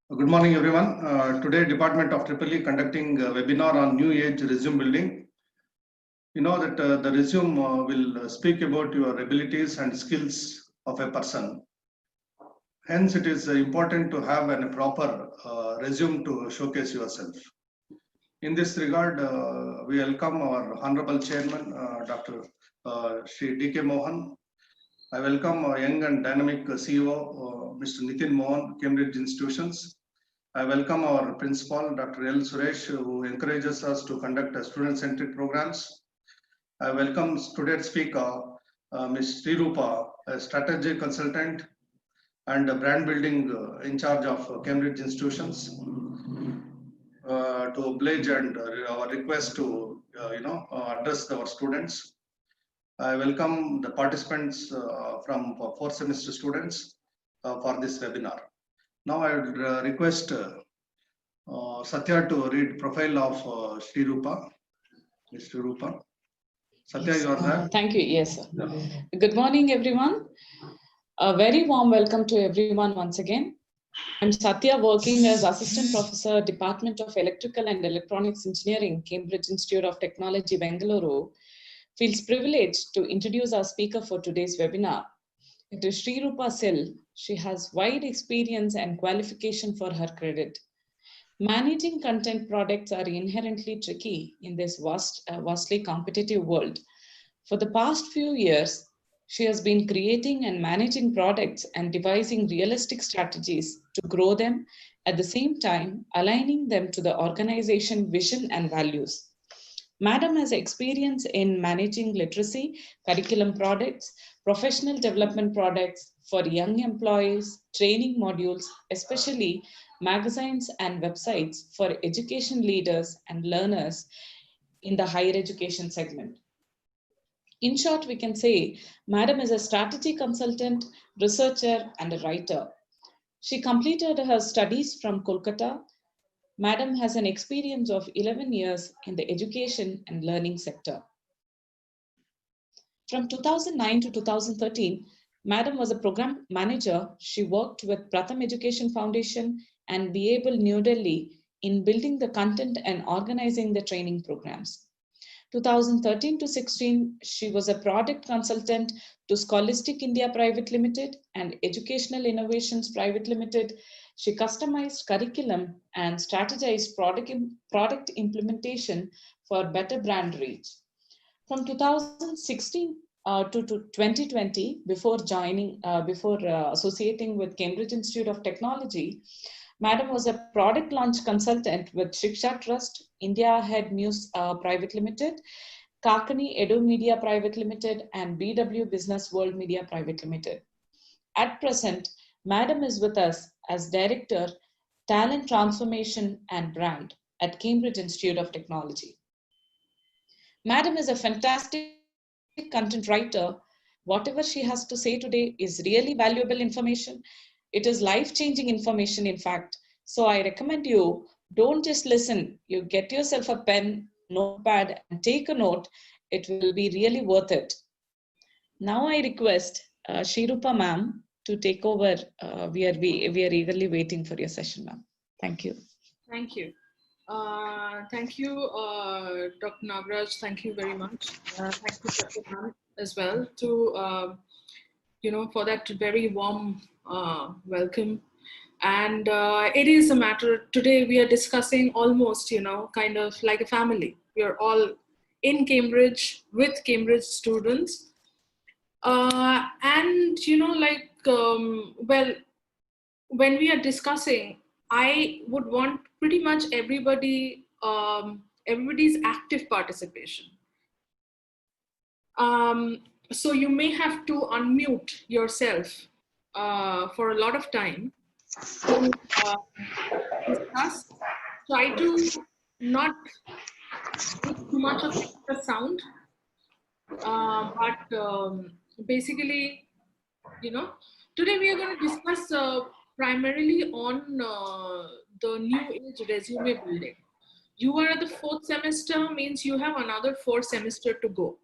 Good morning, everyone. Today, Department of EEE conducting a webinar on New Age Resume Building. You know that the resume will speak about your abilities and skills of a person. Hence, it is important to have a proper resume to showcase yourself. In this regard, we welcome our Honorable Chairman, Dr. Shri D.K. Mohan. I welcome our young and dynamic CEO, Mr. Nitin Mohan, Cambridge Institutions. I welcome our principal, Dr. L. Suresh, who encourages us to conduct student-centric programs. I welcome today's speaker, Ms. Sreerupa, a strategy consultant and a brand building in charge of Cambridge Institutions, to oblige and our request to address our students. I welcome the participants from fourth semester students for this webinar. Now I would request Satya to read profile of Sreerupa. Sreerupa. Satya, Yes, you are there. thank you. Yes, sir. Yeah. Good morning, everyone. A very warm welcome to everyone once again. I'm Satya, working as Assistant Professor, Department of Electrical and Electronics Engineering, Cambridge Institute of Technology, Bengaluru. Feels privileged to introduce our speaker for today's webinar. It is Sreerupa Sil. She has wide experience and qualification for her credit. Managing content products are inherently tricky in this vastly competitive world. For the past few years, she has been creating and managing products and devising realistic strategies to grow them, at the same time aligning them to the organization vision and values. Madam has experience in managing literacy, curriculum products, professional development products for young employees, training modules, especially magazines and websites for education leaders and learners in the higher education segment. In short, we can say Madam is a strategy consultant, researcher, and a writer. She completed her studies from Kolkata. Madam has an experience of 11 years in the education and learning sector. From 2009 to 2013, Madam was a program manager. She worked with Pratham Education Foundation and Be Able New Delhi in building the content and organizing the training programs. 2013 to 16, she was a product consultant to Scholastic India Private Limited and Educational Innovations Private Limited. She customized curriculum and strategized product implementation for better brand reach. From 2016 to 2020, before associating with Cambridge Institute of Technology, Madam was a product launch consultant with Shiksha Trust, India Head News Private Limited, Kakani Edu Media Private Limited, and BW Business World Media Private Limited. At present, Madam is with us as Director, Talent Transformation and Brand at Cambridge Institute of Technology. Madam is a fantastic content writer. Whatever she has to say today is really valuable information. It is life-changing information, in fact. So I recommend you don't just listen. You get yourself a pen, notepad, and take a note. It will be really worth it. Now I request Sreerupa ma'am to take over. We are eagerly waiting for your session, ma'am. Thank you. Thank you. Thank you, Dr. Nagraj. Thank you very much. Thank you, Dr. ma'am, as well, to for that very warm welcome. And it is a matter today we are discussing almost, kind of like a family. We are all in Cambridge with Cambridge students. And, well, when we are discussing, I would want pretty much everybody's active participation. So you may have to unmute yourself for a lot of time to discuss. Try to not make too much of extra sound, but basically, today we are going to discuss primarily on the new age resume building. You are at the fourth semester, means you have another 4 semester to go,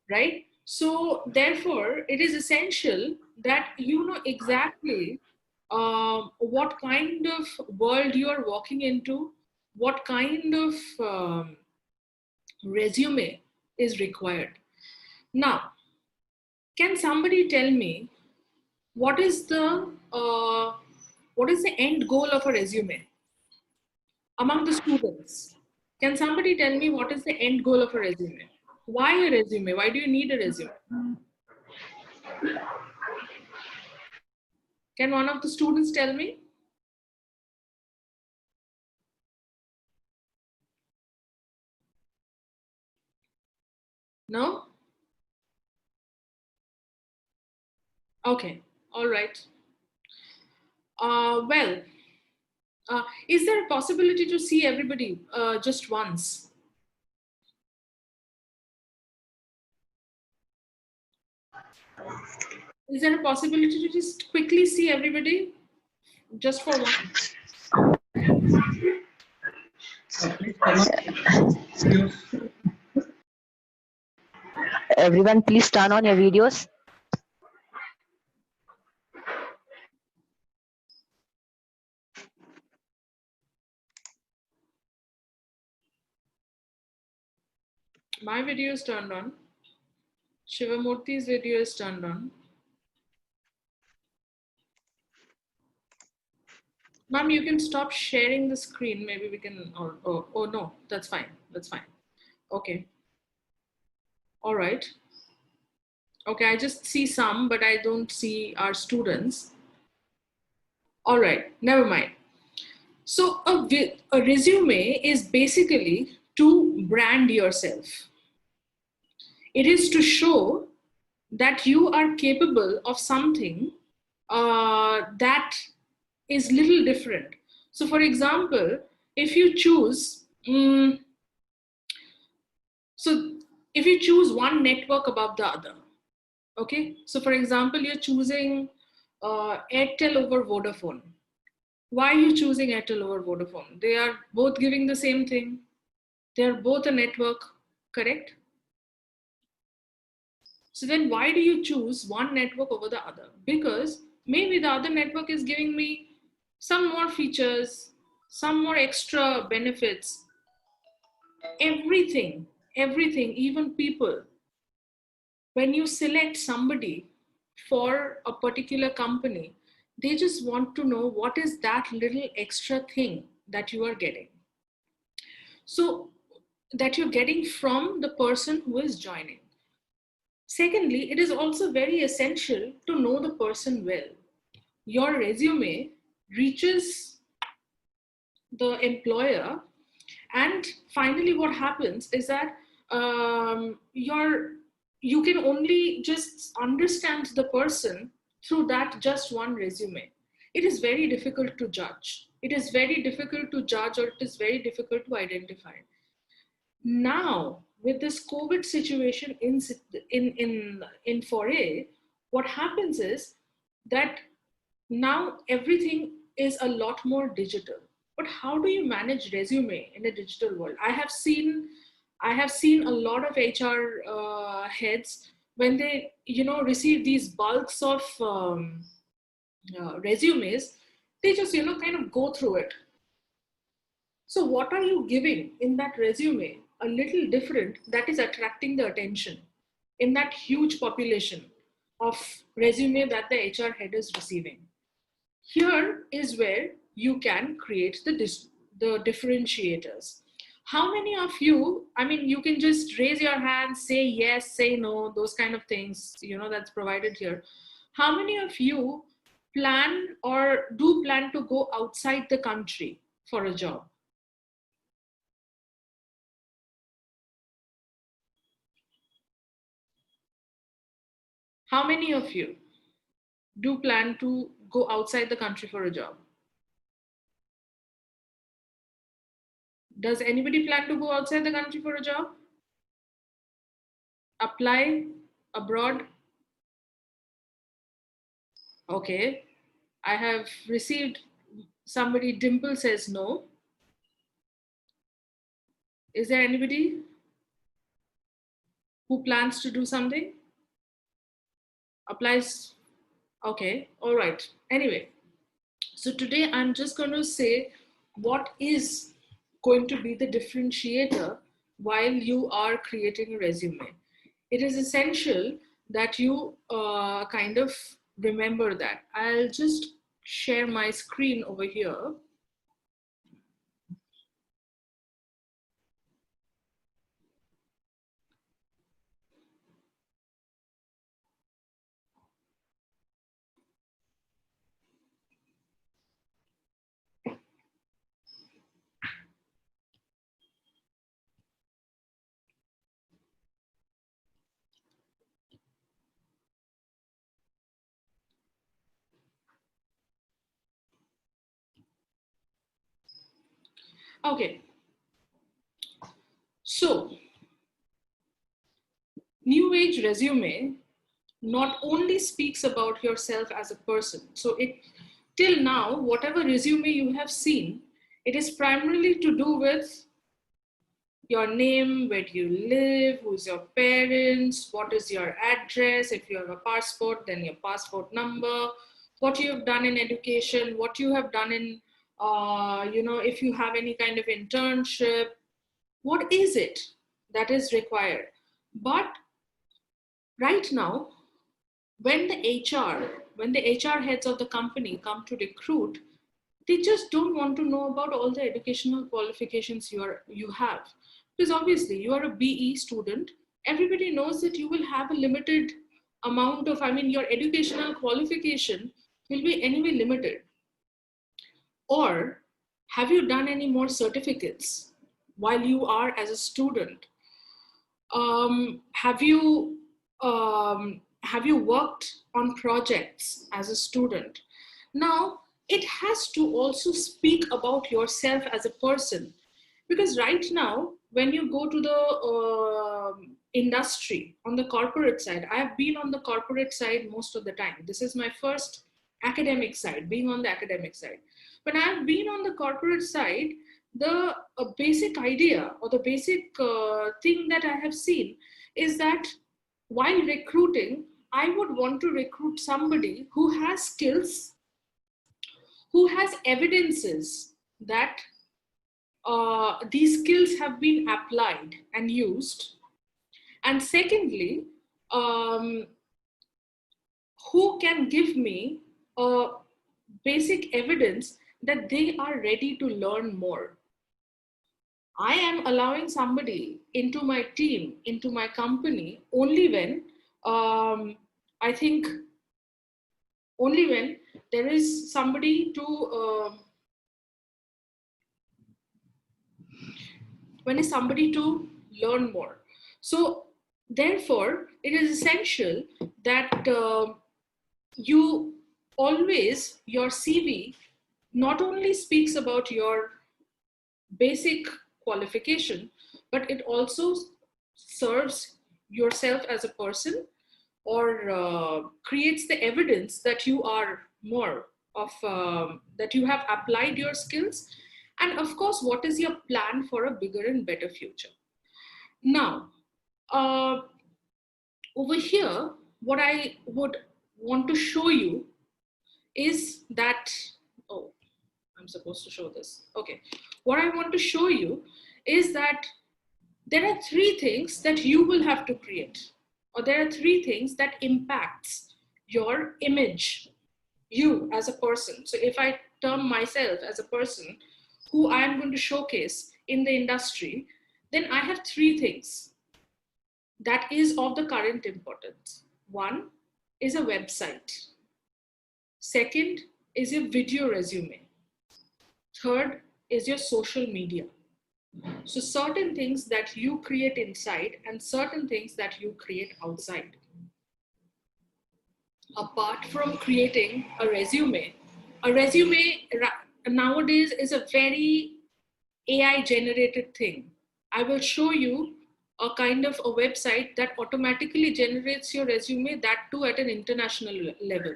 right? So therefore, it is essential that you know exactly what kind of world you are walking into, what kind of resume is required. Now, can somebody tell me what is the end goal of a resume among the students? Can somebody tell me what is the end goal of a resume? Why a resume? Why do you need a resume? Can one of the students tell me? No? Okay, all right. Well, is there a possibility to see everybody just once? Is there a possibility to just quickly see everybody just for once? Please turn on videos. Everyone, please turn on your videos. My video is turned on. Shivamurthi's video is turned on. Ma'am, you can stop sharing the screen. Maybe we can, oh no, that's fine. That's fine. Okay. All right. Okay, I just see some, but I don't see our students. All right, never mind. So a resume is basically to brand yourself. It is to show that you are capable of something that is little different. So for example, if you choose, so if you choose one network above the other, okay? So for example, you're choosing Airtel over Vodafone. Why are you choosing Airtel over Vodafone? They are both giving the same thing. They are both a network, correct? So then why do you choose one network over the other? Because maybe the other network is giving me some more features, some more extra benefits, everything, even people. When you select somebody for a particular company, they just want to know what is that little extra thing that you are getting. So that you're getting from the person who is joining. Secondly, it is also very essential to know the person well. Your resume reaches the employer, and finally what happens is that you can only just understand the person through that just one resume. It is very difficult to judge. It is very difficult to judge, or it is very difficult to identify. Now, with this COVID situation in foray, what happens is that now everything is a lot more digital. But how do you manage resume in a digital world? I have seen a lot of HR heads, when they receive these bulks of resumes, they just kind of go through it. So what are you giving in that resume? A little different that is attracting the attention in that huge population of resume that the HR head is receiving. Here is where you can create the differentiators. How many of you, I mean, you can just raise your hand, say yes, say no, those kind of things, that's provided here. How many of you plan or do plan to go outside the country for a job? How many of you do plan to go outside the country for a job? Does anybody plan to go outside the country for a job? Apply abroad? Okay. I have received somebody, Dimple says no. Is there anybody who plans to do something? Applies. Okay. All right. Anyway, So today I'm just going to say what is going to be the differentiator while you are creating a resume. It is essential that you kind of remember that. I'll just share my screen over here. Okay. So, New Age resume not only speaks about yourself as a person. So till now, whatever resume you have seen, it is primarily to do with your name, where do you live, who's your parents, what is your address, if you have a passport, then your passport number, what you have done in education, what you have done in, if you have any kind of internship, what is it that is required. But right now, when the HR heads of the company come to recruit, they just don't want to know about all the educational qualifications you have. Because obviously you are a BE student, everybody knows that you will have a limited amount of, your educational qualification will be anyway limited. Or have you done any more certificates while you are as a student? Have you worked on projects as a student? Now, it has to also speak about yourself as a person, because right now, when you go to the industry on the corporate side, I have been on the corporate side most of the time. This is my first academic side, being on the academic side. When I've been on the corporate side, the basic idea or the basic thing that I have seen is that while recruiting, I would want to recruit somebody who has skills, who has evidences that these skills have been applied and used. And secondly, who can give me a basic evidence that they are ready to learn more. I am allowing somebody into my team, into my company, only when only when there is somebody to learn more. So therefore, it is essential that your CV not only speaks about your basic qualification, but it also serves yourself as a person, or creates the evidence that you are more of, that you have applied your skills. And of course, what is your plan for a bigger and better future? Now, over here, what I would want to show you is that, oh, I'm supposed to show this. Okay. What I want to show you is that there are three things that you will have to create, or there are three things that impacts your image, you as a person. So if I term myself as a person who I am going to showcase in the industry, then I have three things that is of the current importance. One is a website. Second is your video resume. Third is your social media. So certain things that you create inside and certain things that you create outside. Apart from creating a resume nowadays is a very AI generated thing. I will show you a kind of a website that automatically generates your resume, that too at an international level.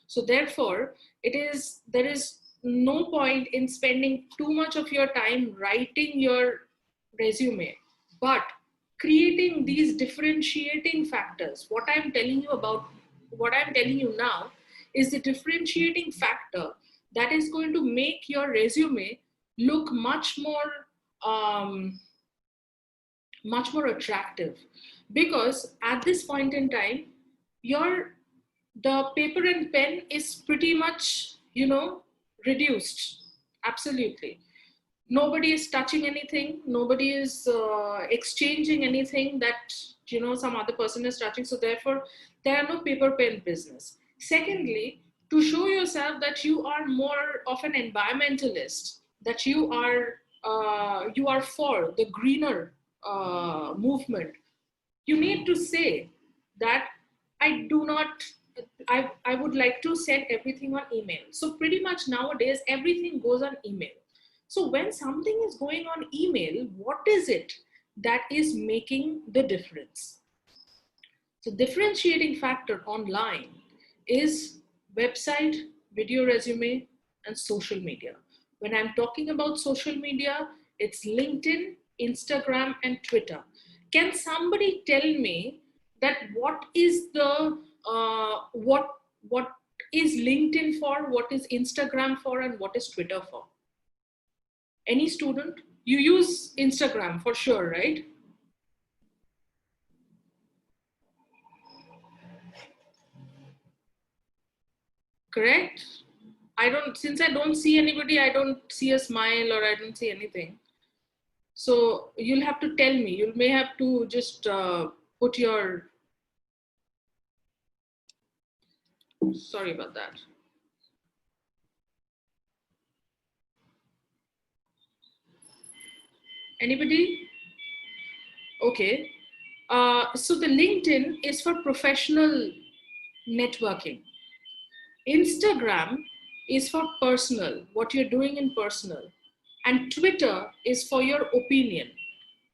So therefore, there is no point in spending too much of your time writing your resume, but creating these differentiating factors. What I'm telling you now is the differentiating factor that is going to make your resume look much more attractive. Because at this point in time, the paper and pen is pretty much, reduced. Absolutely. Nobody is touching anything. Nobody is exchanging anything that, some other person is touching. So therefore, there are no paper pen business. Secondly, to show yourself that you are more of an environmentalist, that you are for the greener movement, you need to say that I would like to send everything on email. So pretty much nowadays, everything goes on email. So when something is going on email, what is it that is making the difference? So differentiating factor online is website, video resume, and social media. When I'm talking about social media, it's LinkedIn, Instagram, and Twitter. Can somebody tell me that what is what is LinkedIn for, what is Instagram for, and what is Twitter for? Any student? You use Instagram for sure, right? Correct? Since I don't see anybody, I don't see a smile or I don't see anything. So you'll have to tell me. You may have to just put your, sorry about that. Anybody? Okay. So the LinkedIn is for professional networking. Instagram is for personal, what you're doing in personal. And Twitter is for your opinion.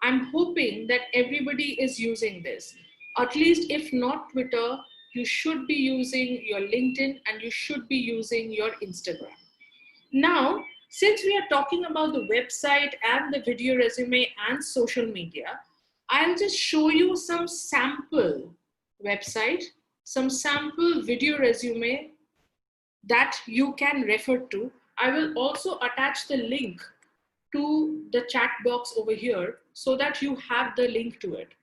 I'm hoping that everybody is using this. At least if not Twitter, you should be using your LinkedIn and you should be using your Instagram. Now, since we are talking about the website and the video resume and social media, I'll just show you some sample website, some sample video resume that you can refer to. I will also attach the link to the chat box over here so that you have the link to it.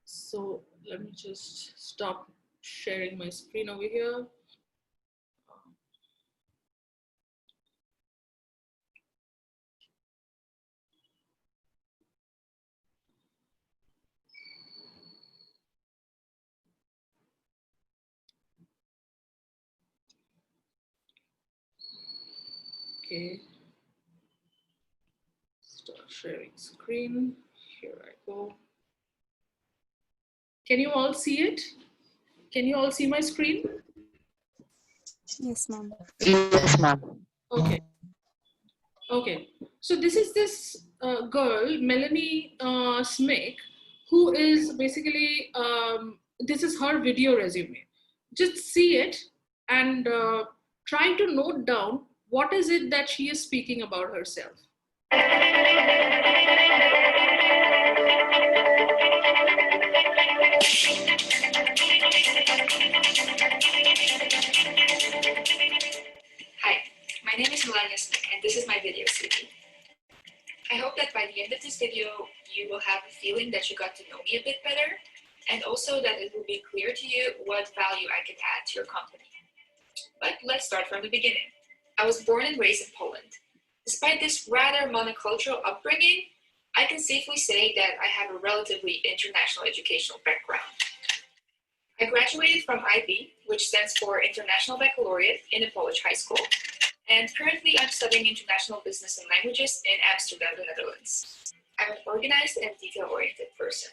So let me just stop sharing my screen over here. Okay. Start sharing screen. Here I go. Can you all see it? Can you all see my screen? Yes, ma'am. Yes, ma'am. Okay. Okay. So this is this girl, Melanie Smith, who is basically, this is her video resume. Just see it and try to note down what is it that she is speaking about herself. Hi, my name is Melania Smith, and this is my video CV. I hope that by the end of this video, you will have a feeling that you got to know me a bit better, and also that it will be clear to you what value I can add to your company. But let's start from the beginning. I was born and raised in Poland. Despite this rather monocultural upbringing, I can safely say that I have a relatively international educational background. I graduated from IB, which stands for International Baccalaureate, in a Polish high school. And currently I'm studying International Business and Languages in Amsterdam, the Netherlands. I'm an organized and detail-oriented person.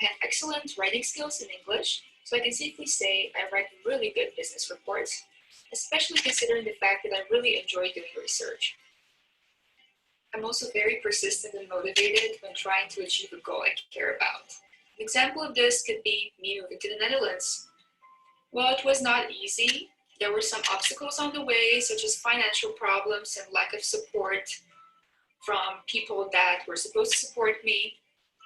I have excellent writing skills in English, so I can safely say I write really good business reports, especially considering the fact that I really enjoy doing research. I'm also very persistent and motivated when trying to achieve a goal I care about. An example of this could be me moving to the Netherlands. While it was not easy, there were some obstacles on the way, such as financial problems and lack of support from people that were supposed to support me.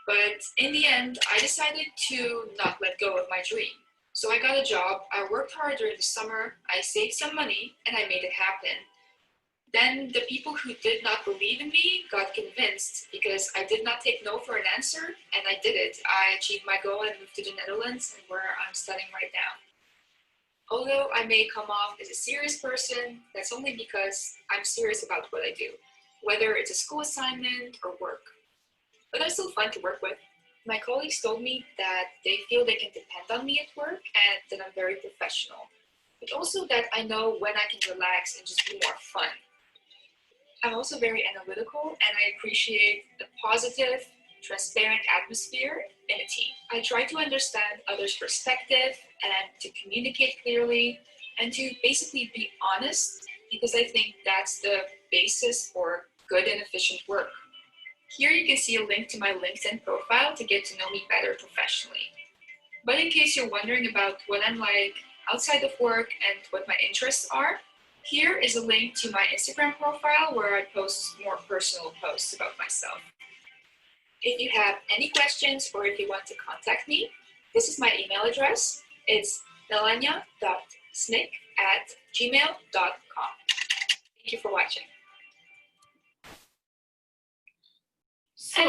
But in the end, I decided to not let go of my dream. So I got a job, I worked hard during the summer, I saved some money, and I made it happen. Then the people who did not believe in me got convinced because I did not take no for an answer, and I did it. I achieved my goal and moved to the Netherlands, and where I'm studying right now. Although I may come off as a serious person, that's only because I'm serious about what I do, whether it's a school assignment or work. But I'm still fun to work with. My colleagues told me that they feel they can depend on me at work and that I'm very professional, but also that I know when I can relax and just be more fun. I'm also very analytical and I appreciate the positive, transparent atmosphere in a team. I try to understand others' perspective and to communicate clearly and to basically be honest because I think that's the basis for good and efficient work. Here you can see a link to my LinkedIn profile to get to know me better professionally. But in case you're wondering about what I'm like outside of work and what my interests are, here is a link to my Instagram profile where I post more personal posts about myself. If you have any questions or if you want to contact me, this is my email address. It's melania.snick@gmail.com. Thank you for watching. So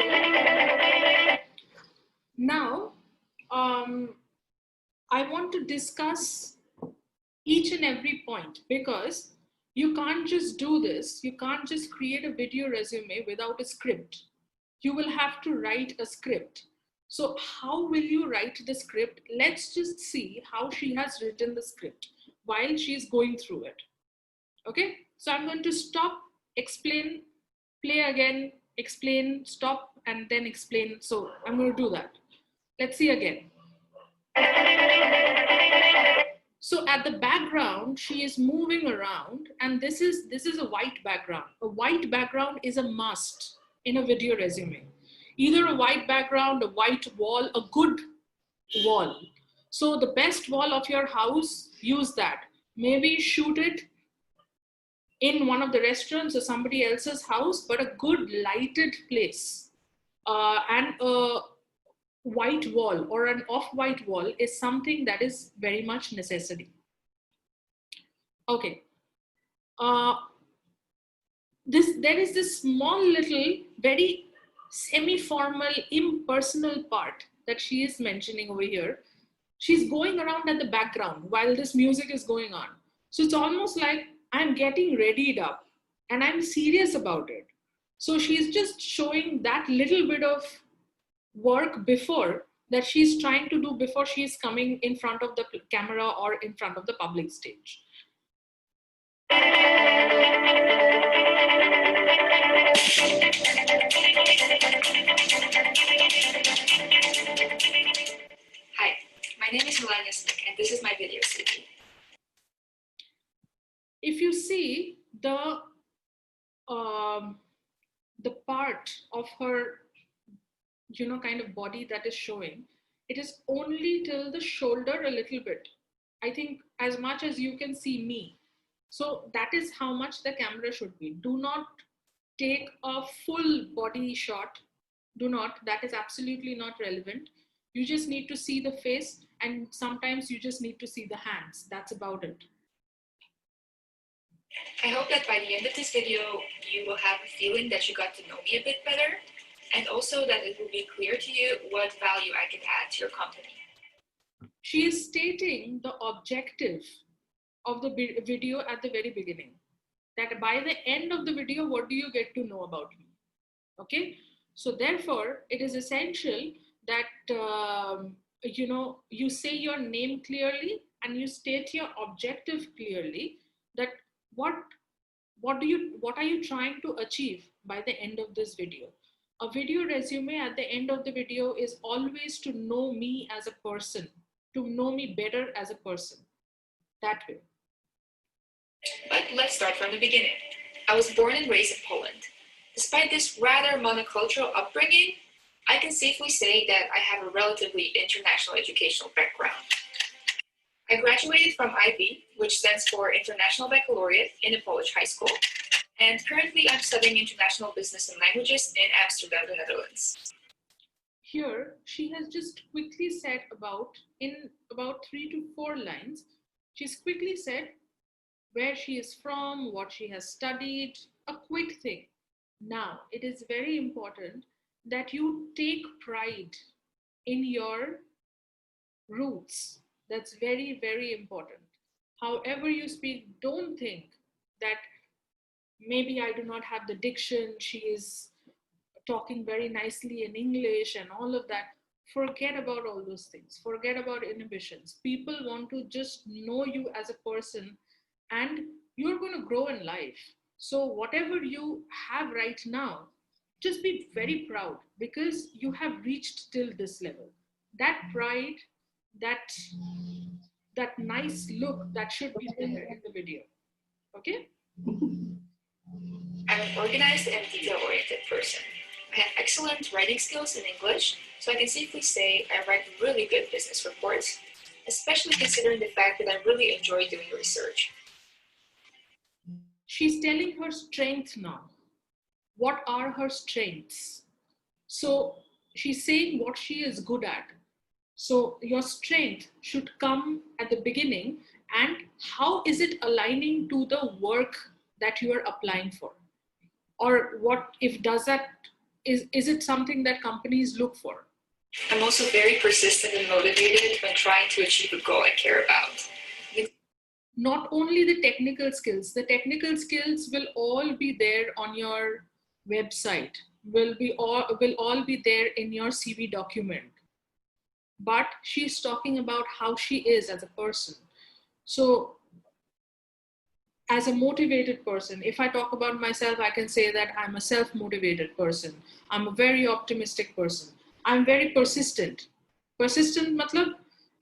now I want to discuss each and every point because you can't just do this. You can't just create a video resume without a script. You will have to write a script. So how will you write the script? Let's just see how she has written the script while she's going through it. Okay, so I'm going to stop, explain, play again, explain, stop, and then explain. So I'm going to do that. Let's see again. So at the background, she is moving around, and this is a white background. A white background is a must in a video resume. Either a white background, a white wall, a good wall. So the best wall of your house, use that. Maybe shoot it in one of the restaurants or somebody else's house, but a good lighted place. And a white wall or an off-white wall is something that is very much necessary. Okay. There is this small little, very semi-formal, impersonal part that she is mentioning over here. She's going around at the background while this music is going on. So it's almost like I'm getting readied up and I'm serious about it. So she's just showing that little bit of work before that she's trying to do before she's coming in front of the camera or in front of the public stage. Hi, my name is Melania Snick and this is my video series. If you see the part of her, kind of body that is showing, it is only till the shoulder a little bit. I think as much as you can see me. So that is how much the camera should be. Do not take a full body shot. Do not, that is absolutely not relevant. You just need to see the face and sometimes you just need to see the hands. That's about it. I hope that by the end of this video, you will have a feeling that you got to know me a bit better, and also that it will be clear to you what value I can add to your company. She is stating the objective of the video at the very beginning. That by the end of the video, what do you get to know about me? Okay, so therefore, it is essential that you say your name clearly and you state your objective clearly. That what are you trying to achieve by the end of this video? A video resume at the end of the video is always to know me as a person, to know me better as a person. That way. But let's start from the beginning. I was born and raised in Poland. Despite this rather monocultural upbringing, I can safely say that I have a relatively international educational background. I graduated from IB, which stands for International Baccalaureate, in a Polish high school. And currently I'm studying International Business and Languages in Amsterdam, the Netherlands. here she has just quickly said in about 3 to 4 lines, she's quickly said where she is from, what she has studied, a quick thing. Now, it is very important that you take pride in your roots. That's very, very important. However you speak, don't think that maybe I do not have the diction, she is talking very nicely in English and all of that. Forget about all those things. Forget about inhibitions. People want to just know you as a person, and you're going to grow in life. So, whatever you have right now, just be very proud because you have reached till this level. That pride, that that nice look, that should be there in the video. Okay? I'm an organized and detail-oriented person. I have excellent writing skills in English, so I can safely say I write really good business reports, especially considering the fact that I really enjoy doing research. She's telling her strength now. What are her strengths? So she's saying what she is good at. So your strength should come at the beginning, and how is it aligning to the work that you are applying for? Or what if does that is it something that companies look for? I'm also very persistent and motivated when trying to achieve a goal I care about. Not only the technical skills will all be there on your website, will all be there in your CV document. But she's talking about how she is as a person. So as a motivated person, if I talk about myself, I can say that I'm a self-motivated person. I'm a very optimistic person. I'm very persistent. Persistent matlab,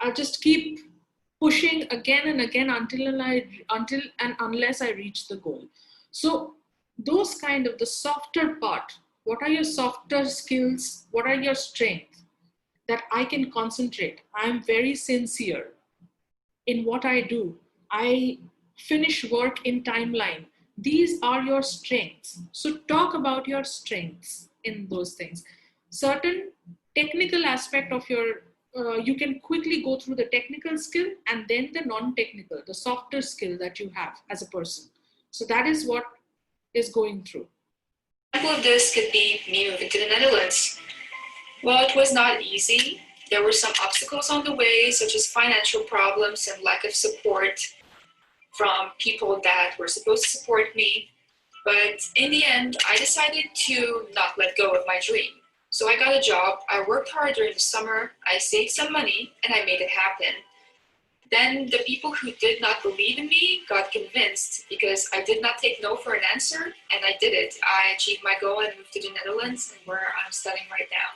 I'll just keep pushing again and again until and unless I reach the goal. So those kind of the softer part, what are your softer skills? What are your strengths that I can concentrate? I'm very sincere in what I do. I finish work in timeline. These are your strengths. So talk about your strengths in those things. Certain technical aspect of your, you can quickly go through the technical skill and then the non-technical, the softer skill that you have as a person. So that is what is going through. An example of this could be me moving to the Netherlands. While it was not easy, there were some obstacles on the way, such as financial problems and lack of support from people that were supposed to support me. But in the end, I decided to not let go of my dream. So I got a job, I worked hard during the summer, I saved some money, and I made it happen. Then the people who did not believe in me got convinced because I did not take no for an answer, and I did it. I achieved my goal and moved to the Netherlands, and where I'm studying right now.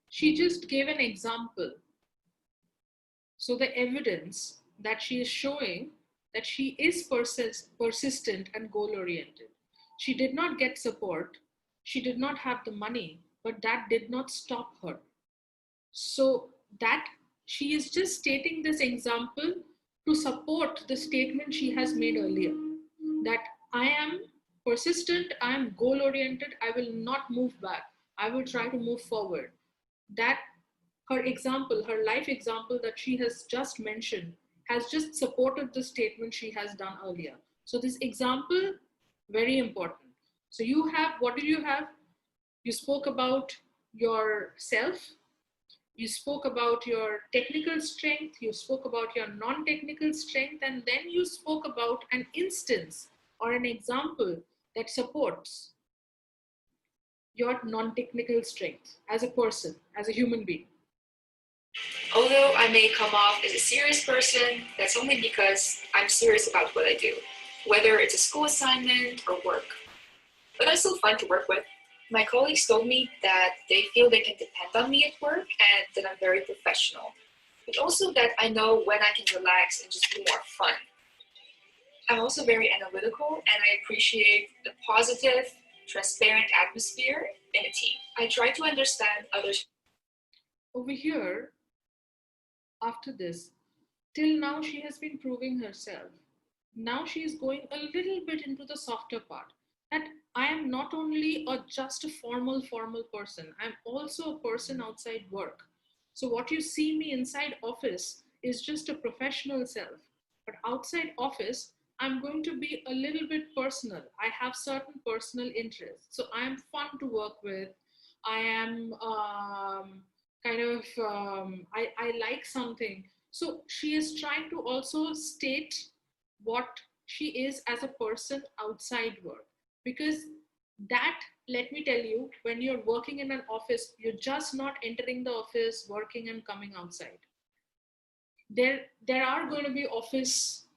She just gave an example. So the evidence that she is showing that she is persistent and goal-oriented. She did not get support. She did not have the money, but that did not stop her. So that she is just stating this example to support the statement she has made earlier, that I am persistent, I am goal-oriented, I will not move back. I will try to move forward. That her example, her life example that she has just mentioned has just supported the statement she has done earlier. So this example, very important. So you have, what did you have? You spoke about yourself, you spoke about your technical strength, you spoke about your non-technical strength, and then you spoke about an instance or an example that supports your non-technical strength as a person, as a human being. Although I may come off as a serious person, that's only because I'm serious about what I do, whether it's a school assignment or work. But I'm still fun to work with. My colleagues told me that they feel they can depend on me at work and that I'm very professional, but also that I know when I can relax and just be more fun. I'm also very analytical and I appreciate the positive, transparent atmosphere in a team. I try to understand others. Over here, after this, till now she has been proving herself. Now she is going a little bit into the softer part. that I am not only just a formal person, I'm also a person outside work. So what you see me inside office is just a professional self, but outside office, I'm going to be a little bit personal. I have certain personal interests. So I am fun to work with. I am I like something. So she is trying to also state what she is as a person outside work. Because that, let me tell you, when you're working in an office, you're just not entering the office, working and coming outside. There are going to be office,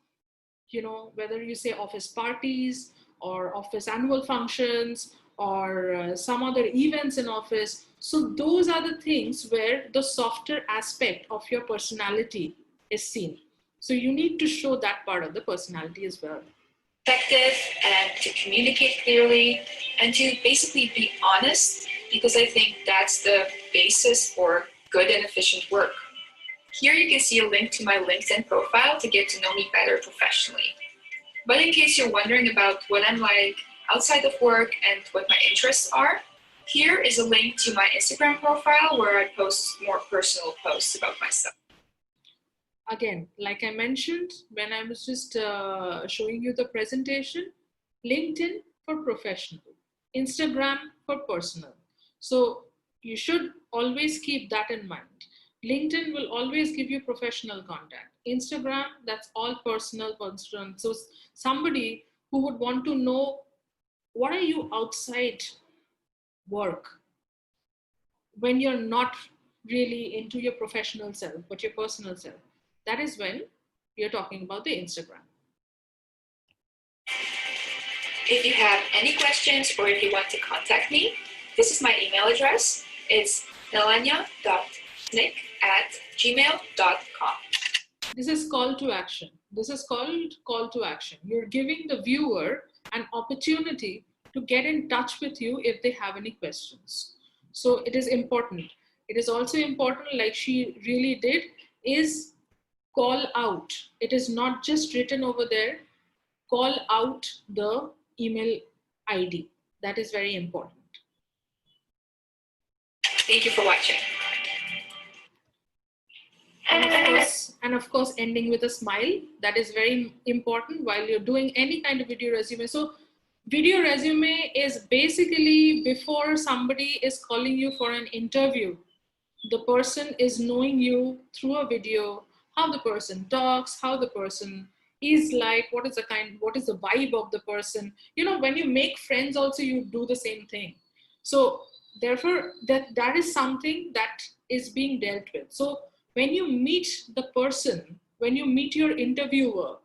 whether you say office parties or office annual functions or some other events in office. So those are the things where the softer aspect of your personality is seen. So you need to show that part of the personality as well. Effective and to communicate clearly and to basically be honest, because I think that's the basis for good and efficient work. Here you can see a link to my LinkedIn profile to get to know me better professionally. But in case you're wondering about what I'm like outside of work and what my interests are, here is a link to my Instagram profile where I post more personal posts about myself. Again, like I mentioned when I was just showing you the presentation, LinkedIn for professional, Instagram for personal. So you should always keep that in mind. LinkedIn will always give you professional content. Instagram, that's all personal. So somebody who would want to know what are you outside work when you're not really into your professional self, but your personal self. That is when you're talking about the Instagram. If you have any questions or if you want to contact me, this is my email address. It's melania.snick@gmail.com. This is call to action. This is called call to action. You're giving the viewer an opportunity to get in touch with you if they have any questions. So it is important. It is also important, like she really did, is call out. It is not just written over there. Call out the email ID. That is very important. Thank you for watching. And of course, ending with a smile. That is very important while you're doing any kind of video resume. So video resume is basically before somebody is calling you for an interview, the person is knowing you through a video, how the person talks, how the person is like, what is the vibe of the person. When you make friends also, you do the same thing. So therefore that is something that is being dealt with. So when you meet the person, when you meet your interviewer,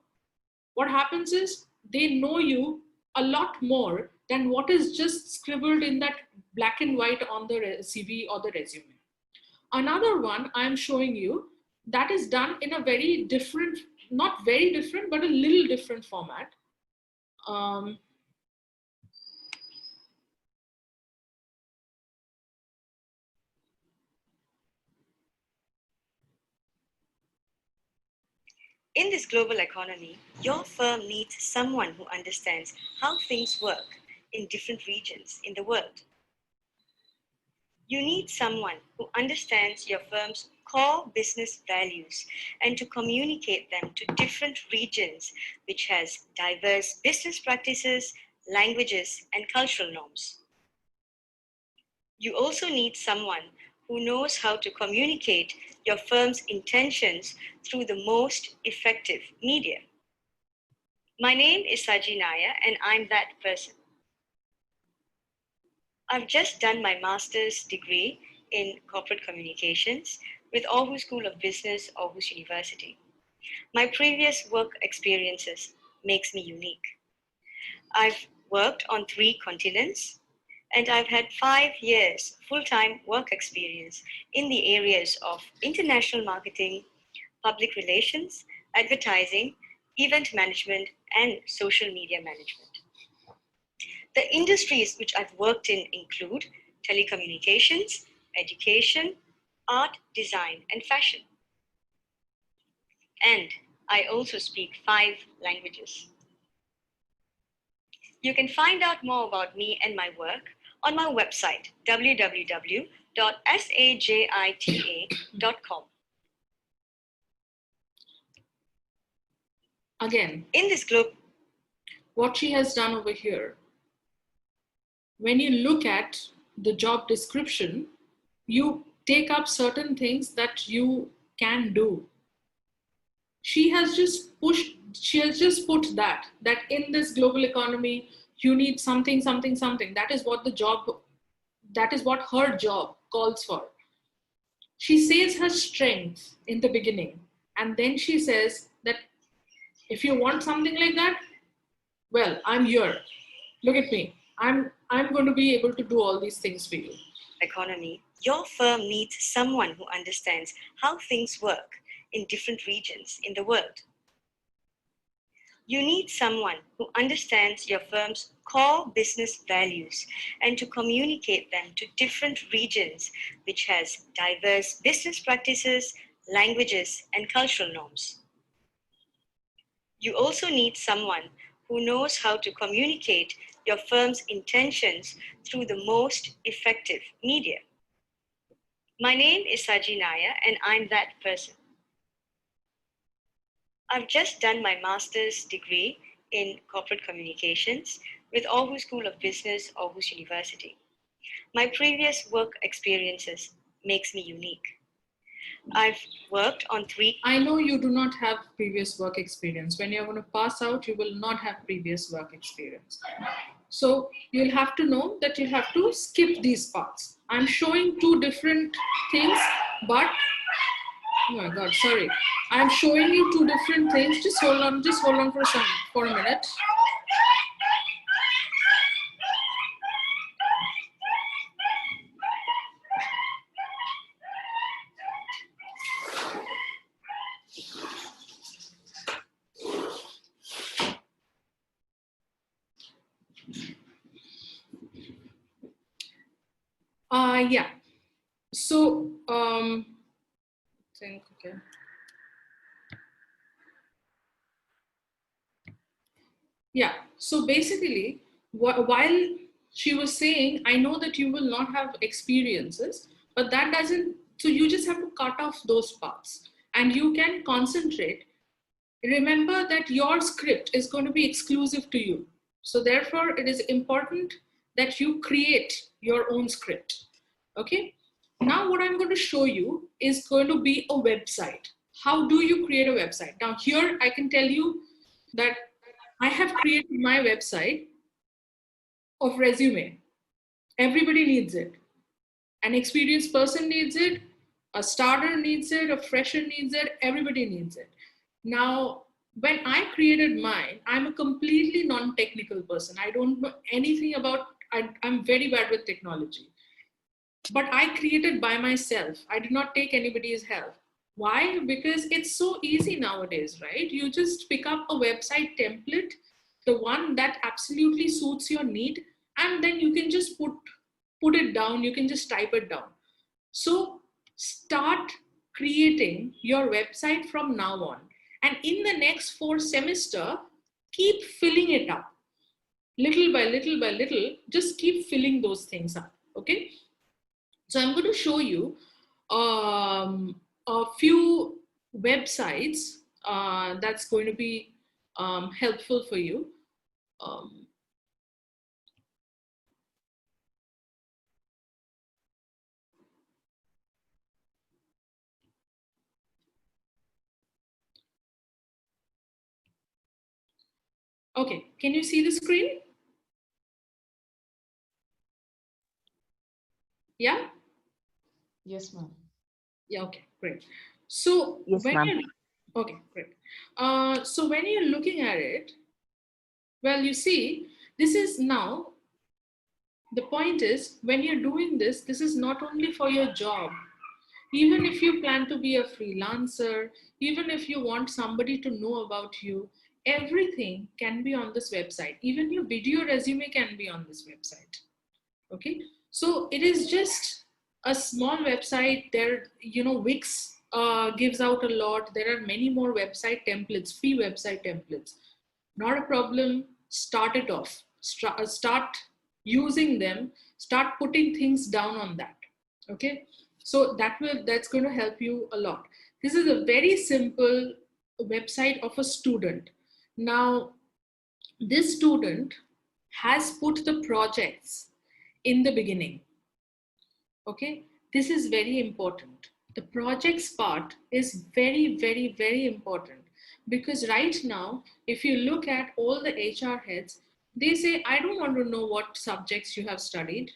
what happens is they know you a lot more than what is just scribbled in that black and white on the CV or the resume. Another one I'm showing you that is done in a very different, not very different, but a little different format. In this global economy, your firm needs someone who understands how things work in different regions in the world. You need someone who understands your firm's core business values and to communicate them to different regions which has diverse business practices, languages, and cultural norms. You also need someone who knows how to communicate your firm's intentions through the most effective media. My name is Saji Naya, and I'm that person. I've just done my master's degree in corporate communications with Aarhus School of Business, Aarhus University. My previous work experiences makes me unique. I've worked on 3 continents, and I've had 5 years full-time work experience in the areas of international marketing, public relations, advertising, event management, and social media management. The industries which I've worked in include telecommunications, education, art, design, and fashion. And I also speak 5 languages. You can find out more about me and my work on my website, www.sajita.com. Again, In this group, what she has done over here, when you look at the job description, you take up certain things that you can do. She has just put that in this global economy, you need something. That is what her job calls for. She says her strength in the beginning, and then she says that if you want something like that, well, I'm here. Look at me. I'm going to be able to do all these things for you. economy, your firm needs someone who understands how things work in different regions in the world. You need someone who understands your firm's core business values and to communicate them to different regions which has diverse business practices, languages, and cultural norms. You also need someone who knows how to communicate your firm's intentions through the most effective media. My name is Saji Naya, and I'm that person. I've just done my master's degree in corporate communications with Aarhus School of Business, Aarhus University. My previous work experiences makes me unique. I've worked on 3. I know you do not have previous work experience. When you're going to pass out, you will not have previous work experience. So you'll have to know that you have to skip these parts. I'm showing 2 different things, but oh my God, sorry. I'm showing you 2 different things. Just hold on for a minute. Yeah. So, okay. Yeah. So basically, while she was saying, I know that you will not have experiences, but that doesn't, so you just have to cut off those parts and you can concentrate. Remember that your script is going to be exclusive to you. So therefore, it is important that you create your own script. Okay. Now what I'm going to show you is going to be a website. How do you create a website? Now here I can tell you that I have created my website of resume. Everybody needs it. An experienced person needs it. A starter needs it. A fresher needs it. Everybody needs it. Now, when I created mine, I'm a completely non-technical person. I don't know anything about, I'm very bad with technology. But I created by myself. I did not take anybody's help. Why? Because it's so easy nowadays, right? You just pick up a website template, the one that absolutely suits your need, and then you can just put it down. You can just type it down. So start creating your website from now on. And in the next 4 semester, keep filling it up. Little by little, just keep filling those things up, okay? So I'm going to show you a few websites that's going to be helpful for you. Okay, can you see the screen? Yeah? Yes, ma'am. Yeah, okay, great. So Yes, when ma'am. okay, great. So when you're looking at it, well, you see, this is now, the point is, when you're doing this, this is not only for your job. Even if you plan to be a freelancer, even if you want somebody to know about you, everything can be on this website. Even your video resume can be on this website. Okay, so it is just a small website. There, Wix gives out a lot. There are many more website templates, free website templates. Not a problem. Start it off. start using them, start putting things down on that. Okay, so that's going to help you a lot. This is a very simple website of a student. Now this student has put the projects in the beginning. Okay, this is very important. The projects part is very, very, very important, because right now, if you look at all the HR heads, they say, I don't want to know what subjects you have studied.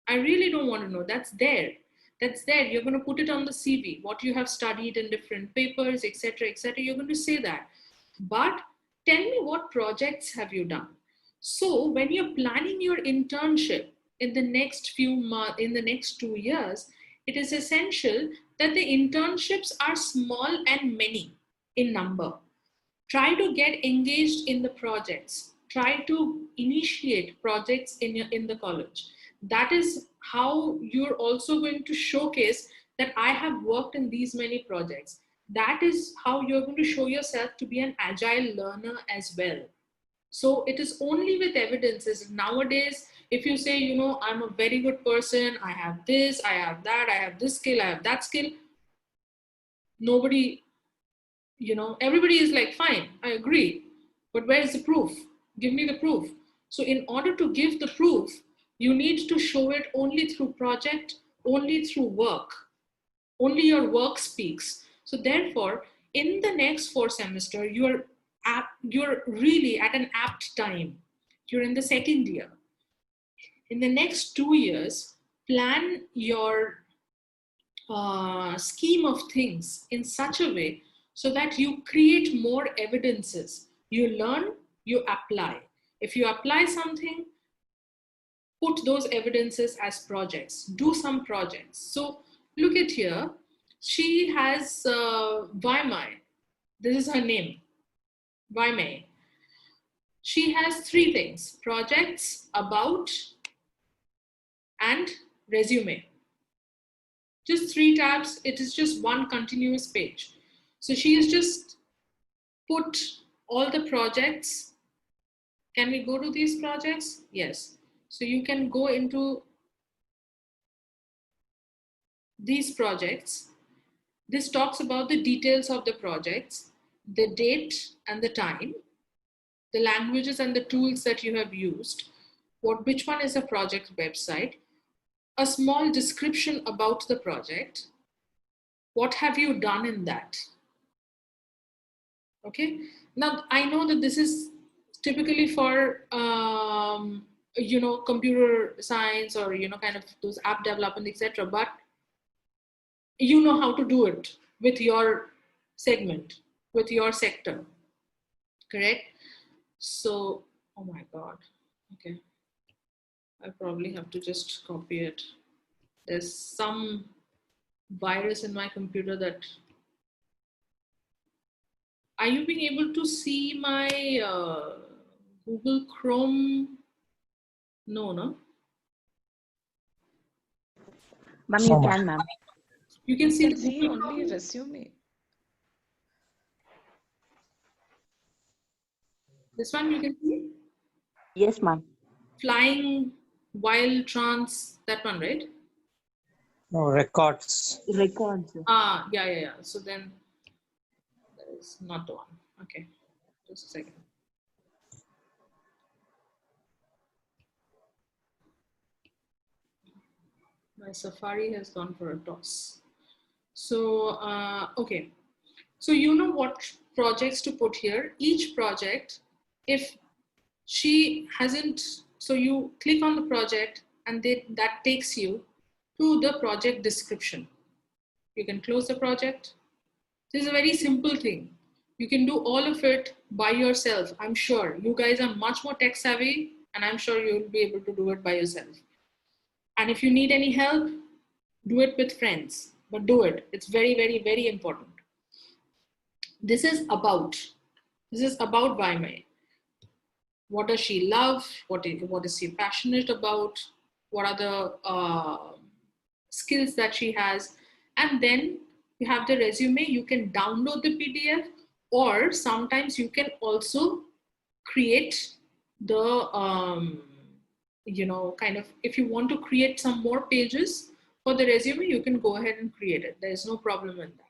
I really don't want to know. That's there. That's there. You're going to put it on the CV, what you have studied in different papers, etc., etc. You're going to say that. But tell me, what projects have you done? So when you're planning your internship in the next few months, in the next 2 years, it is essential that the internships are small and many in number. Try to get engaged in the projects. Try to initiate projects in the college. That is how you're also going to showcase that I have worked in these many projects. That is how you're going to show yourself to be an agile learner as well. So it is only with evidences. Nowadays, if you say, you know, I'm a very good person, I have this, I have that, I have this skill, I have that skill, nobody, you know, everybody is like, fine, I agree, but where's the proof? Give me the proof. So in order to give the proof, you need to show it only through project, only through work. Only your work speaks. So therefore, in the next 4 semester, you're really at an apt time. You're in the second year. In the next 2 years, plan your scheme of things in such a way so that you create more evidences. You learn, you apply. If you apply something, put those evidences as projects. Do some projects. So look at here. She has Vaimai. This is her name, Vaimai. She has 3 things: projects, about, and resume. Just 3 tabs. It is just one continuous page. So she has just put all the projects. Can we go to these projects? Yes. So you can go into these projects. This talks about the details of the projects, the date and the time, the languages and the tools that you have used, which one is a project website, a small description about the project, what have you done in that? Okay. Now I know that this is typically for you know, computer science or, you know, kind of those app development, etc. But you know how to do it with your segment, with your sector, correct? So, oh my God. Okay. I probably have to just copy it. There's some virus in my computer that. Are you being able to see my Google Chrome? No, no. Ma'am, you can, ma'am. You can see I the can see Google only Chrome? resume. This one you can see? Yes, ma'am. Flying while trans, that one, right? No, records. Records. Ah, yeah, yeah, yeah. So then that is not the one. Okay, just a second. My Safari has gone for a toss. So, okay. So you know what projects to put here. Each project, if she hasn't, so you click on the project and that takes you to the project description. You can close the project. This is a very simple thing. You can do all of it by yourself. I'm sure you guys are much more tech savvy, and I'm sure you'll be able to do it by yourself. And if you need any help, do it with friends, but do it. It's very, very, very important. This is about Vaimai. What does she love? What is she passionate about? What are the skills that she has? And then you have the resume. You can download the PDF, or sometimes you can also create the, you know, kind of, if you want to create some more pages for the resume, you can go ahead and create it. There is no problem in that.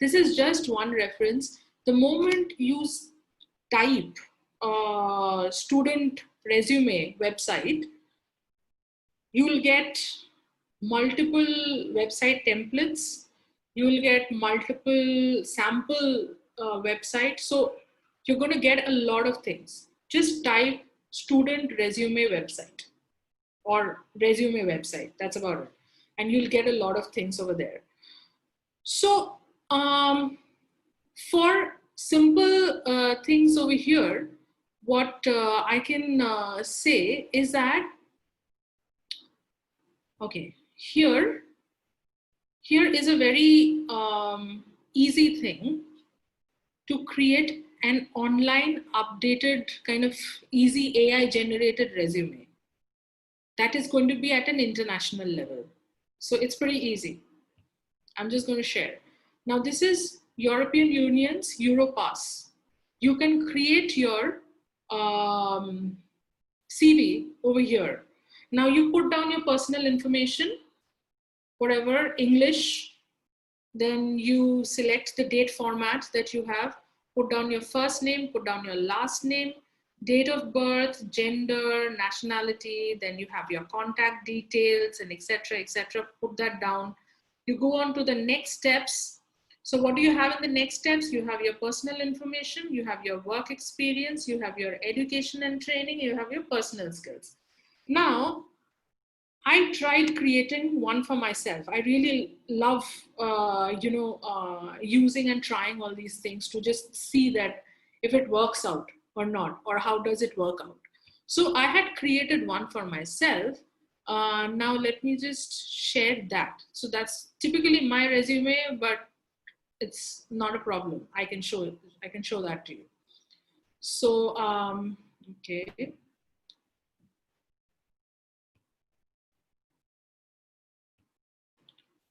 This is just one reference. The moment you type student resume website, you will get multiple website templates. You will get multiple sample websites. So you're going to get a lot of things. Just type student resume website or resume website. That's about it. And you'll get a lot of things over there. So for simple things over here, what I can say is that, okay, here is a very easy thing to create an online updated kind of easy AI generated resume. That is going to be at an international level. So it's pretty easy. I'm just going to share. Now this is European Union's Europass. You can create your CV over here. Now you put down your personal information, whatever, English, then you select the date format that you have, put down your first name, put down your last name, date of birth, gender, nationality, then you have your contact details and etc. Put that down. You go on to the next steps. So what do you have in the next steps? You have your personal information, you have your work experience, you have your education and training, you have your personal skills. Now, I tried creating one for myself. I really love, using and trying all these things to just see that if it works out or not, or how does it work out. So I had created one for myself. Now let me just share that. So that's typically my resume, but it's not a problem. I can show it. I can show that to you. So, okay.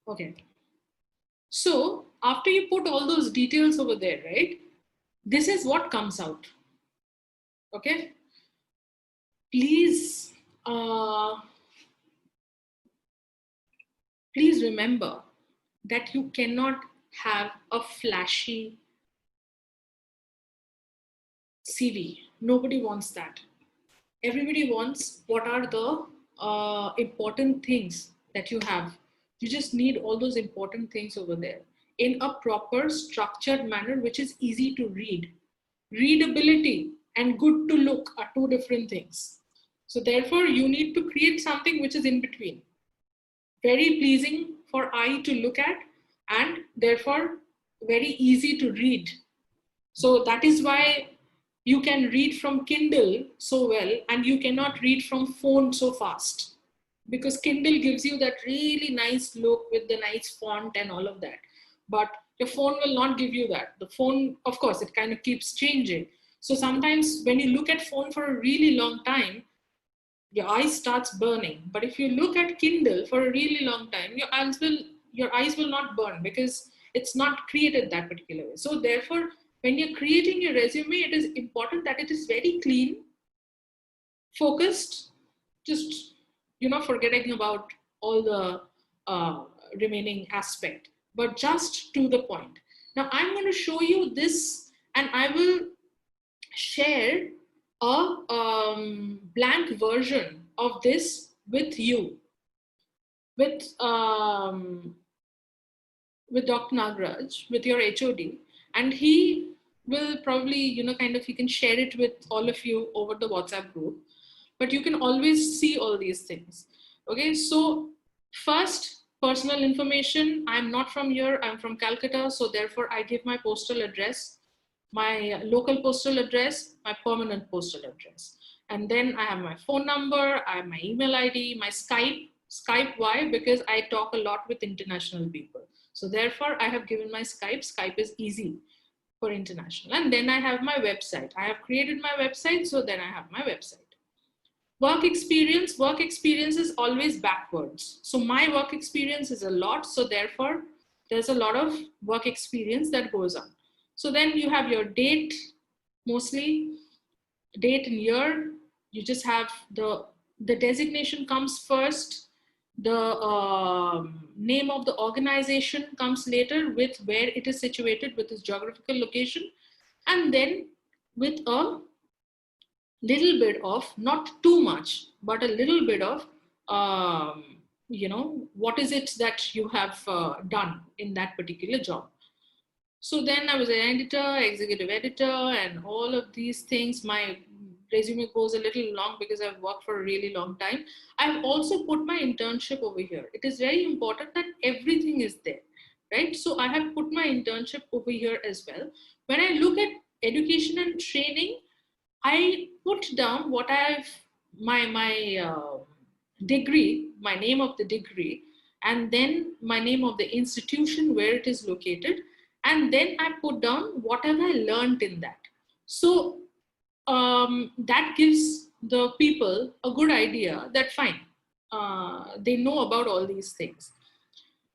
Okay. So after you put all those details over there, right? This is what comes out. Okay. Please, please remember that you cannot have a flashy CV. Nobody wants that. Everybody wants what are the important things that you have. You just need all those important things over there in a proper structured manner, which is easy to read. Readability and good to look are two different things. So therefore you need to create something which is in between. Very pleasing for eye to look at and therefore very easy to read. So that is why you can read from Kindle so well and you cannot read from phone so fast, because Kindle gives you that really nice look with the nice font and all of that. But your phone will not give you that. The phone, of course, it kind of keeps changing. So sometimes when you look at phone for a really long time, your eyes starts burning. But if you look at Kindle for a really long time, your eyes will not burn because it's not created that particular way. So therefore, when you're creating your resume, it is important that it is very clean, focused, just, forgetting about all the remaining aspect, but just to the point. Now I'm going to show you this and I will share a blank version of this with you, with Dr. Nagraj, with your HOD, and he will probably, he can share it with all of you over the WhatsApp group, but you can always see all these things. Okay, so first, personal information. I'm not from here, I'm from Calcutta, so therefore I give my postal address, my local postal address, my permanent postal address. And then I have my phone number, I have my email ID, my Skype. Skype, why? Because I talk a lot with international people. So therefore I have given my Skype. Skype is easy for international. And then I have my website. I have created my website, so then I have my website. Work experience is always backwards. So my work experience is a lot. So therefore there's a lot of work experience that goes on. So then you have your date, mostly date and year, You just have the designation comes first, the name of the organization comes later with where it is situated with its geographical location, and then with a little bit of, not too much, but a little bit of, what is it that you have done in that particular job. So then I was an editor, executive editor, and all of these things. My resume goes a little long because I've worked for a really long time. I've also put my internship over here. It is very important that everything is there, right? So I have put my internship over here as well. When I look at education and training, I put down what I've, my degree, my name of the degree, and then my name of the institution where it is located. And then I put down what have I learned in that. So that gives the people a good idea that fine, they know about all these things.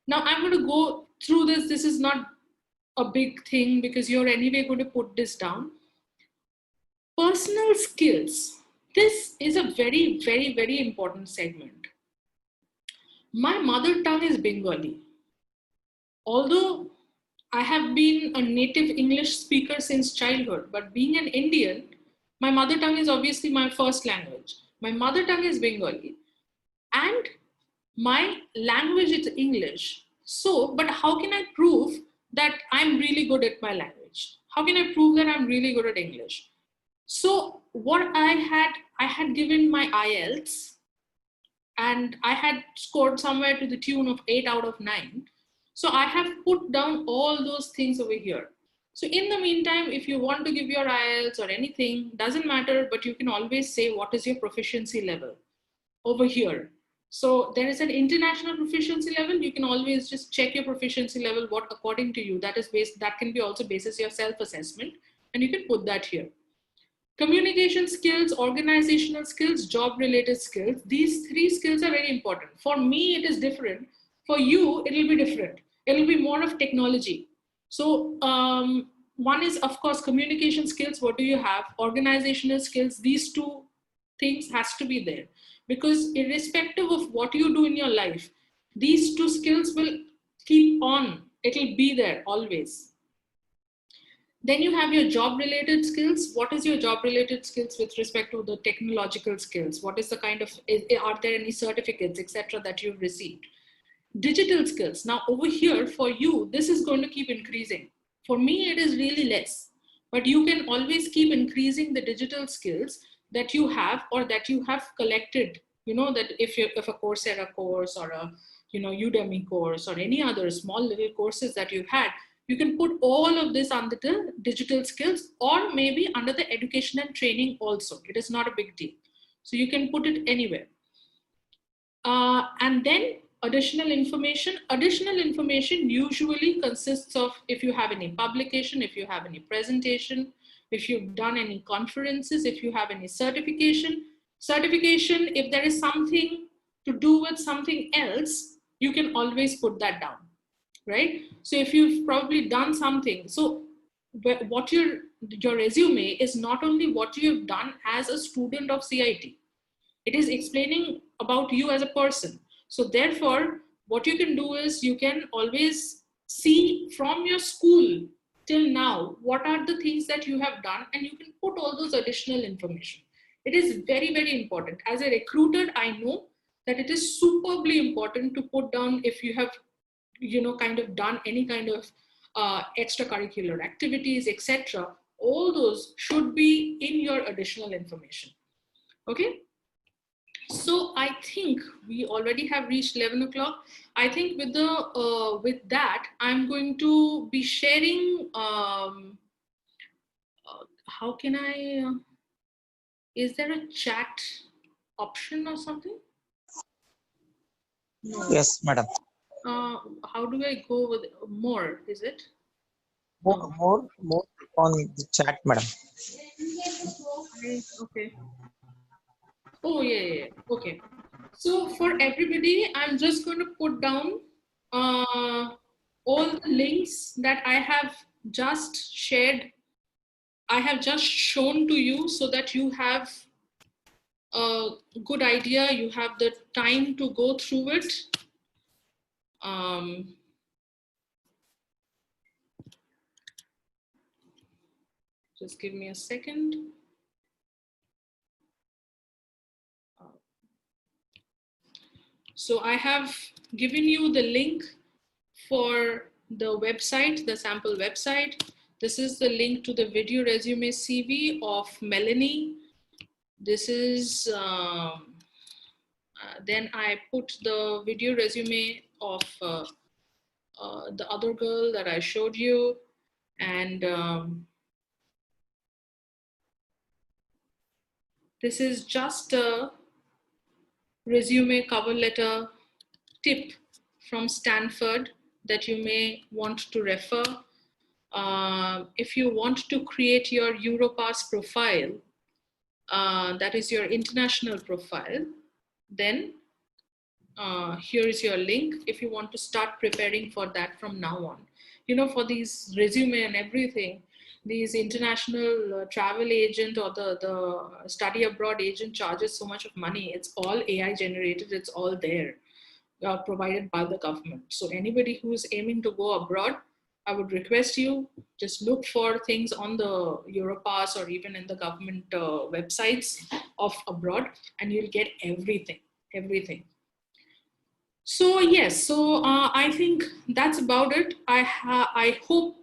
Now I'm going to go through this. This is not a big thing because you're anyway going to put this down. Personal skills. This is a very, very, very important segment. My mother tongue is Bengali. Although I have been a native English speaker since childhood, but being an Indian, my mother tongue is obviously my first language. My mother tongue is Bengali and my language is English. So, but how can I prove that I'm really good at my language? How can I prove that I'm really good at English? So what I had given my IELTS and I had scored somewhere to the tune of 8 out of 9. So I have put down all those things over here. So in the meantime, if you want to give your IELTS or anything, doesn't matter, but you can always say what is your proficiency level over here. So there is an international proficiency level. You can always just check your proficiency level, what according to you, that is based, that can be also basis your self-assessment, and you can put that here. Communication skills, organizational skills, job-related skills. These 3 skills are very important. For me, it is different. For you, it will be different. It will be more of technology. So one is, of course, communication skills. What do you have? Organizational skills. These 2 things has to be there. Because irrespective of what you do in your life, these 2 skills will keep on. It will be there always. Then you have your job related skills. What is your job related skills with respect to the technological skills? What is the kind of, are there any certificates, etc. that you've received? Digital skills. Now over here for you, this is going to keep increasing. For me, it is really less, but you can always keep increasing the digital skills that you have or that you have collected. You know, that if a Coursera course or a, Udemy course or any other small little courses that you've had, you can put all of this under the digital skills or maybe under the education and training also. It is not a big deal. So you can put it anywhere. And then additional information. Additional information usually consists of if you have any publication, if you have any presentation, if you've done any conferences, if you have any certification. Certification, if there is something to do with something else, you can always put that down. Right? So if you've probably done something, so what your resume is not only what you have done as a student of CIT, it is explaining about you as a person. So therefore, what you can do is you can always see from your school till now, what are the things that you have done, and you can put all those additional information. It is very, very important. As a recruiter, I know that it is superbly important to put down if you have kind of done any kind of extracurricular activities, etc. All those should be in your additional information. Okay. So I think we already have reached 11 o'clock. I think with the with that, I'm going to be sharing. How can I? Is there a chat option or something? No. Yes, madam. How do I go with more? Is it? More on the chat, madam. Okay. Oh, yeah. Okay. So for everybody, I'm just going to put down all the links that I have just shared. I have just shown to you so that you have a good idea, you have the time to go through it. Just give me a second. So I have given you the link for the website, the sample website. This is the link to the video resume CV of Melanie. This is, then I put the video resume of the other girl that I showed you. And this is just a resume cover letter tip from Stanford that you may want to refer. If you want to create your Europass profile, that is your international profile, then here is your link if you want to start preparing for that from now on. You know, for these resume and everything, these international travel agent or the study abroad agent charges so much of money. It's all AI generated, it's all there, provided by the government. So anybody who's aiming to go abroad, I would request you just look for things on the Europass or even in the government websites of abroad, and you'll get everything. So yes, so I think that's about it. I hope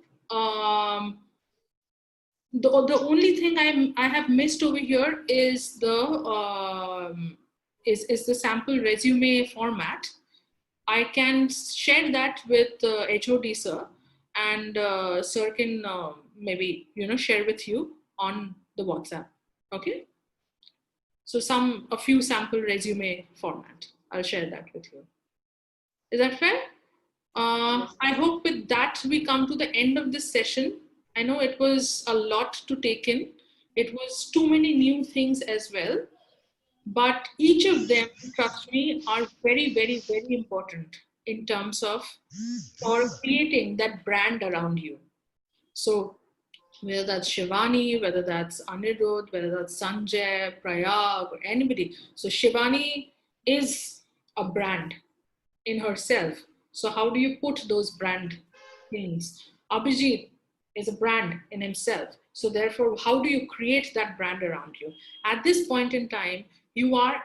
the only thing I have missed over here is the sample resume format. I can share that with HOD sir, and sir can maybe share with you on the WhatsApp. Okay. So a few sample resume format. I'll share that with you. Is that fair? I hope with that we come to the end of this session. I know it was a lot to take in. It was too many new things as well. But each of them, trust me, are very, very, very important in terms of for creating that brand around you. So whether that's Shivani, whether that's Anirudh, whether that's Sanjay, Prayag, or anybody. So Shivani is a brand in herself. So how do you put those brand things? Abhijit is a brand in himself. So therefore, how do you create that brand around you? At this point in time, you are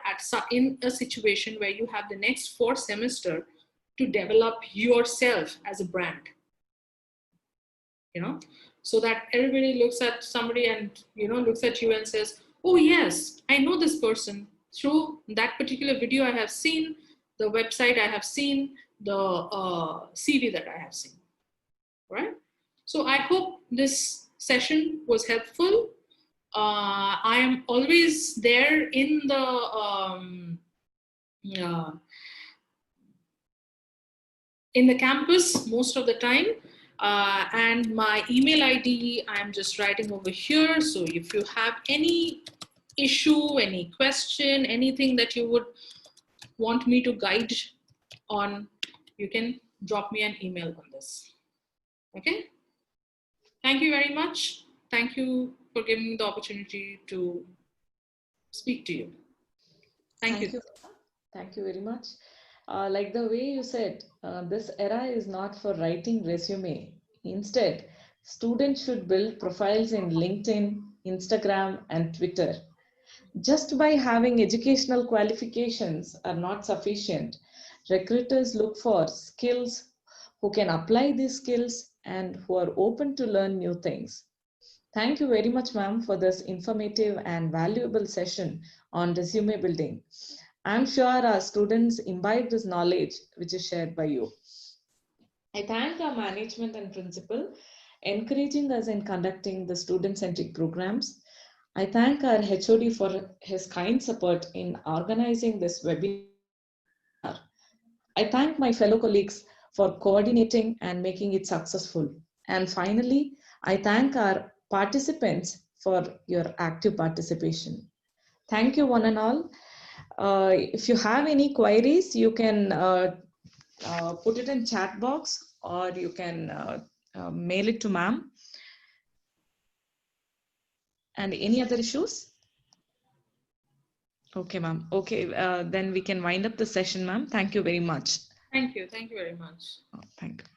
in a situation where you have the next 4 semester to develop yourself as a brand. So that everybody looks at somebody and looks at you and says, oh yes, I know this person through that particular video I have seen, the website I have seen, the CV that I have seen. Right? So I hope this session was helpful. I am always there in the campus most of the time. And my email ID, I'm just writing over here. So if you have any issue, any question, anything that you would want me to guide on, you can drop me an email on this. Okay. Thank you very much. Thank you for giving me the opportunity to speak to you. Thank you. Thank you very much. Like the way you said, this era is not for writing resume. Instead, students should build profiles in LinkedIn, Instagram, and Twitter. Just by having educational qualifications are not sufficient. Recruiters look for skills who can apply these skills and who are open to learn new things. Thank you very much, ma'am, for this informative and valuable session on resume building. I'm sure our students imbibe this knowledge which is shared by you. I thank our management and principal encouraging us in conducting the student-centric programs. I thank our HOD for his kind support in organizing this webinar. I thank my fellow colleagues for coordinating and making it successful. And finally, I thank our participants for your active participation. Thank you one and all. If you have any queries, you can put it in chat box or you can mail it to ma'am. And any other issues? Okay, ma'am. Okay, then we can wind up the session, ma'am. Thank you very much. Thank you very much. Thank you.